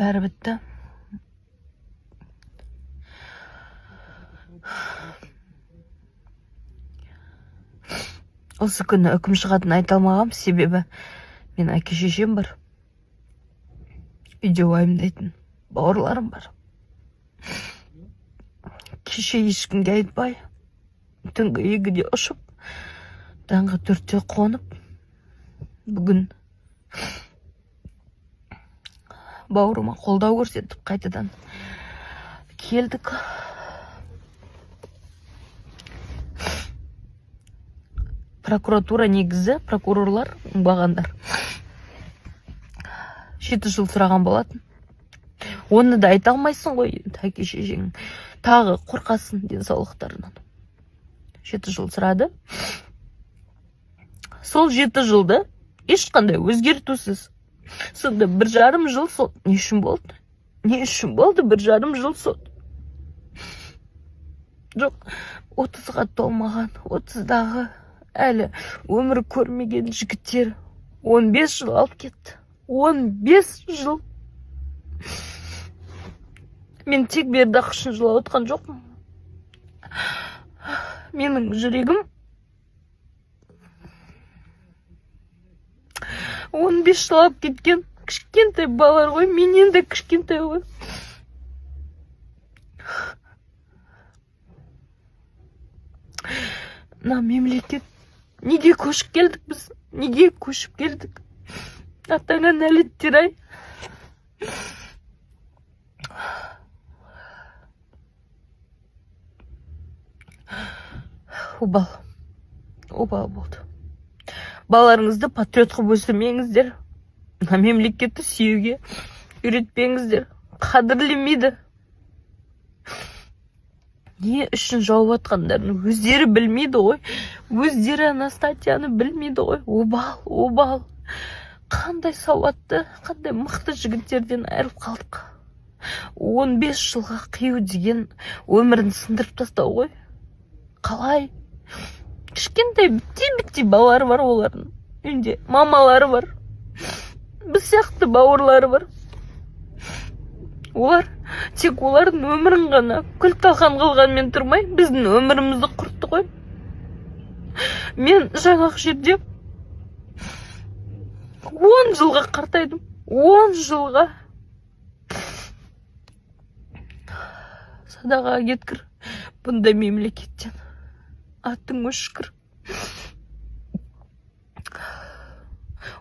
бәрі бітті. Осы күні үкім шығатын айта алмағам, себебі мен әке шешем бар. Үйде уайымдайтын бауырларым бар. Кеше ешкімге айтпай, түнгі 2-де ұшып, таңғы 4-те қонып, бүгін бауырыма қолдау көрсетіп қайтадан келдік. Прокуратура негізі, прокурорлар, бағандар 7 жыл сұраған болатын. Оны да айта алмайсың ғой, әке шешең тағы қорқасын денсаулықтарынан. 7 жыл сұрады. Сол 7 жылды ешқандай өзгертусіз. Сонда 1,5 жыл сот. Не үшін болды? Не үшін болды 1,5 жыл сот? Жоқ, 30-ға толмаған, 30-дағы әлі өмір көрмеген жігіттер 15 жыл алып кетті. 15 жыл. Мен тек бердақ үшін жылап отқан жоқпын. Менің жүрегім 15 жыл алып кеткен кішкентай балалар ғой, менен де кішкентай ғой. На мемлекет, неге көшіп келдік біз? Неге көшіп келдік? Атаңа нәлеттер ай. Обал болды. Балаларыңызды патриот қылып өсірмеңіздер. Мемлекетті сүюге үйретпеңіздер. Қадірлемейді. Не үшін жауып атқандарын өздері білмейді ғой. Өздері ана статьяны білмейді ғой. Обал. Қандай сауатты, қандай мықты жігіттерден айырылып қалдық. 15 жылға қию деген өмірін сындырып тастау ғой. Қалай? Кішкентай бітті балалары бар олардың. Үйінде мамалары бар. Біз сияқты бауырлары бар. Олар тек олардың өмірін ғана күл талқан қылғанмен тұрмай, біздің өмірімізді құртты ғой. Мен жаңақ жерде 10 жылға қартайдым. 10 жылға. Садаға кеткір бұндай мемлекеттен. Аттың өшкір.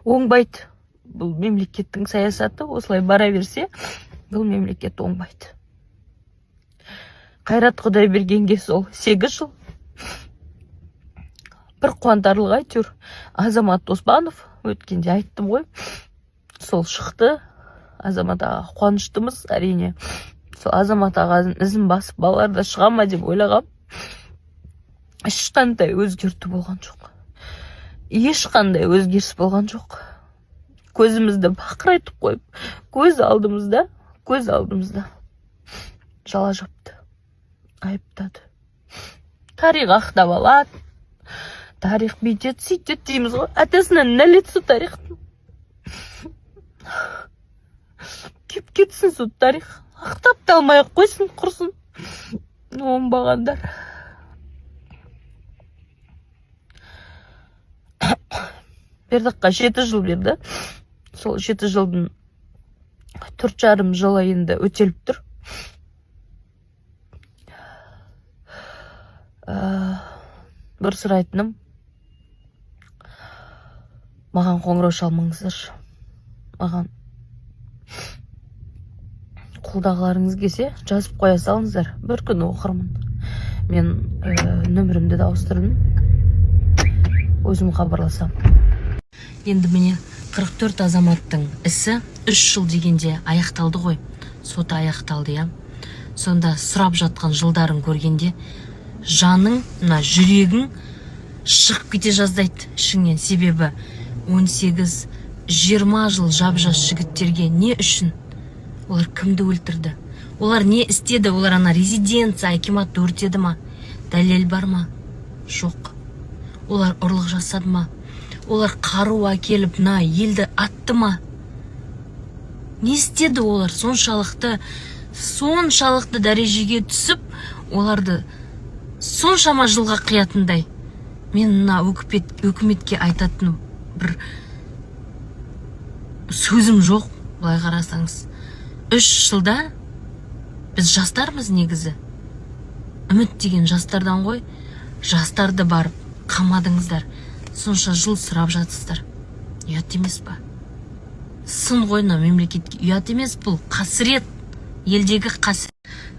Оңбайды. Бұл мемлекеттің саясаты осылай бара берсе, бұл мемлекет оңбайды. Қайрат Құдайбергенге сол 8 жыл. Бір қуантарлық әйтеуір Азамат Оспанов өткенде айттым ғой. Сол шықты. Азамат аға қуаныштымыз, әрине. Сол Азамат ағаның ізін басып балаларда шыға ма деп ойлағам. Ешқандай өзгерту болған жоқ. Ешқандай өзгеріс болған жоқ. Көзімізді бақырайтып қойып, көз алдымызда жала жапты. Айыптады. Тарих ақтап алады. Тарих бүйтеді, сөйтеді дейміз ғой. Атасынан нәлет сол тарихтың. Кеп кетсін сол тарих. Ақтап та алмай қойсын, құрсын. Оңбағандар. Бердаққа 7 жыл берді. Сол 7 жылдың 4,5 жылы енді өтеліп тұр. Бір сұрайтыным, маған қоңырау шалмаңыздар. Маған қолдағыларыңыз келсе, жазып қоя салыңыздар. Бір күн оқырмын. Мен нөмірімді де ауыстырдым. Өзім хабарласам. Енді міне 44 азаматтың ісі 3 жыл дегенде аяқталды ғой. Соты аяқталды, я. Сонда сұрап жатқан жылдарын көргенде жаның, жүрегің шығып кете жаздайды ішіңнен. Себебі 18-20 жыл жап-жас жігіттерге не үшін? Олар кімді өлтірді? Олар не істеді? Олар ана резиденция, акиматты өртеді ма? Дәлел бар ма? Жоқ. Олар ұрлық жасады ма? Олар қару әкеліп елді атты ма? Не істеді олар соншалықты дәрежеге түсіп, оларды соншама жылға қиятындай? Мен мына өкіметке айтатын бір сөзім жоқ, былай қарасаңыз. 3 жылда біз жастармыз негізі. Үміт деген жастардан ғой. Жастарды барып қамадыңыздар. Сонша жыл сұрап жатсыздар. Ұят емес па? Сын ғойна мемлекетке ұят емес, бұл қасірет. Елдегі қасірет.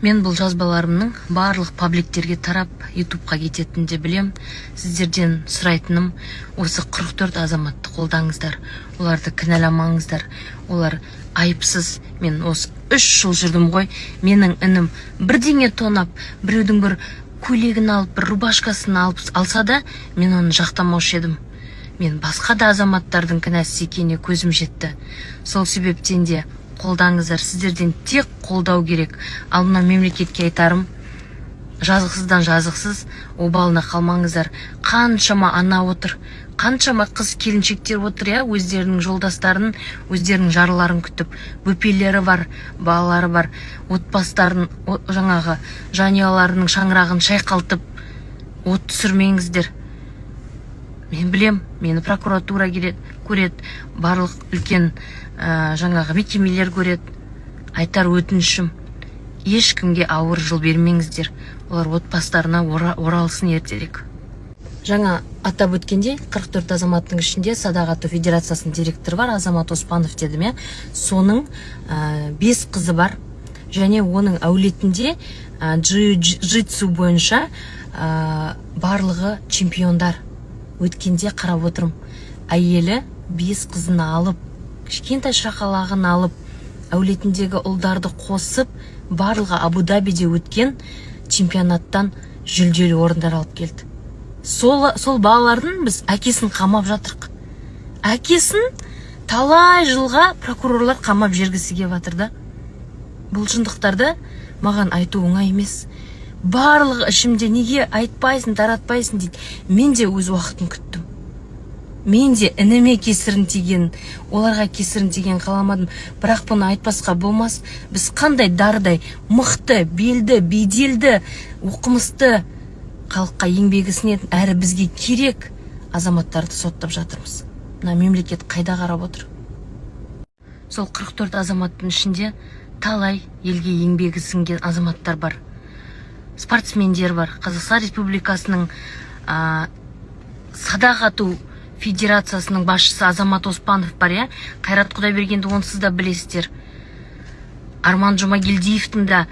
Мен бұл жазбаларымның барлық пабликтерге тарап ютубқа кететінді білем. Сіздерден сұрайтыным осы 44 азаматты қолдаңыздар. Оларды кінәламаңыздар. Олар айыпсыз. Мен осы 3 жыл жүрдім ғой. Менің інім бірдеңе тонап, біреудің бір көйлегін алып, бір рубашкасын алса да, мен оны жақтамаушы едім. Мен басқа да азаматтардың кінәсіз екеніне көзім жетті. Сол себептен де қолдаңыздар. Сіздерден тек қолдау керек. Ал мына мемлекетке айтарым, жазықсыздан жазықсыз обалына қалмаңыздар. Қаншама ана отыр, қаншама қыз келіншектер отыр, өздерінің жолдастарын, өздерінің жарларын күтіп, бөпелері бар, балалары бар, отбастарын, жаңағы жанұяларының шаңырағын шайқалтып, от түсірмеңіздер. Мен білем, мені прокуратура көреді, барлық үлкен жаңағы мекемелер көреді. Айтар өтінішім, ешкімге ауыр жол бермеңіздер. Олар отбастарына оралсын ертерек. Жаңа атап өткенде 44 азаматтың ішінде Садақ ату федерациясының директоры бар, Азамат Оспанов дедім. Соның 5 қызы бар, және оның әулетінде джиу-джитсу бойынша барлығы чемпиондар. Өткенде қарап отырым, әйелі 5 қызына алып, кішкентай шақалағын алып, әулетіндегі ұлдарды қосып, барлығы Абу-Дабиде өткен чемпионаттан жүлделі орындар алып келді. Сол балалардың біз әкесін қамап жатырық. Әкесін талай жылға прокурорлар қамап жергісі кеп жатыр да. Бұл шындықтарды маған айту оңай емес. Барлығы ішімде неге айтпайсың, таратпайсың дейді. Мен де өз уақытын күттім. Мен де ініме кесірін тиген, оларға кесірін тиген қаламадым. Бірақ бұны айтпасқа болмас. Біз қандай дардай, мықты, белді, беделді, оқымысты халыққа еңбегі сіңетін, әрі бізге керек азаматтарды соттап жатырмыз. Мына мемлекет қайда қарап отыр? Сол 44 азаматтың ішінде талай елге еңбегі сіңген азаматтар бар. Спортсмендер бар. Қазақстан Республикасының Садақ ату федерациясының басшысы Азамат Оспанов бар, Қайрат Құдайбергенді онсыз да білесіздер. Арман Жұмагелдиевтің да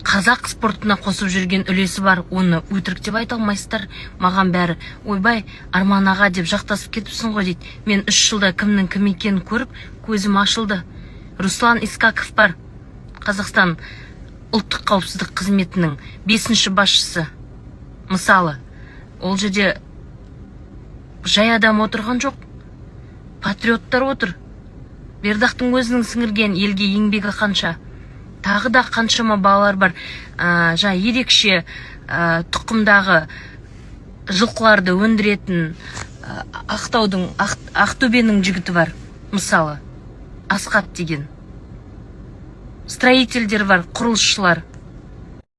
қазақ спортына қосып жүрген үлесі бар. Оны өтірік деп айта алмайсыздар. Маған бәрі, ойбай, Арман аға деп жақтасып кетіпсің ғой дейді. Мен 3 жылда кімнің кім екенін көріп, көзім ашылды. Руслан Искаков бар, Қазақстан ұлттық қауіпсіздік қызметінің 5-ші басшысы. Мысалы, ол жерде жай адам отырған жоқ, патриоттар отыр. Бердақтың өзінің сіңірген елге еңбегі қанша. Тағы да қаншама балалар бар. Ерекше тұқымдағы жылқыларды өндіретін Ақтөбенің жігіті бар. Мысалы, Асқат деген. Строительдер бар, құрылысшылар.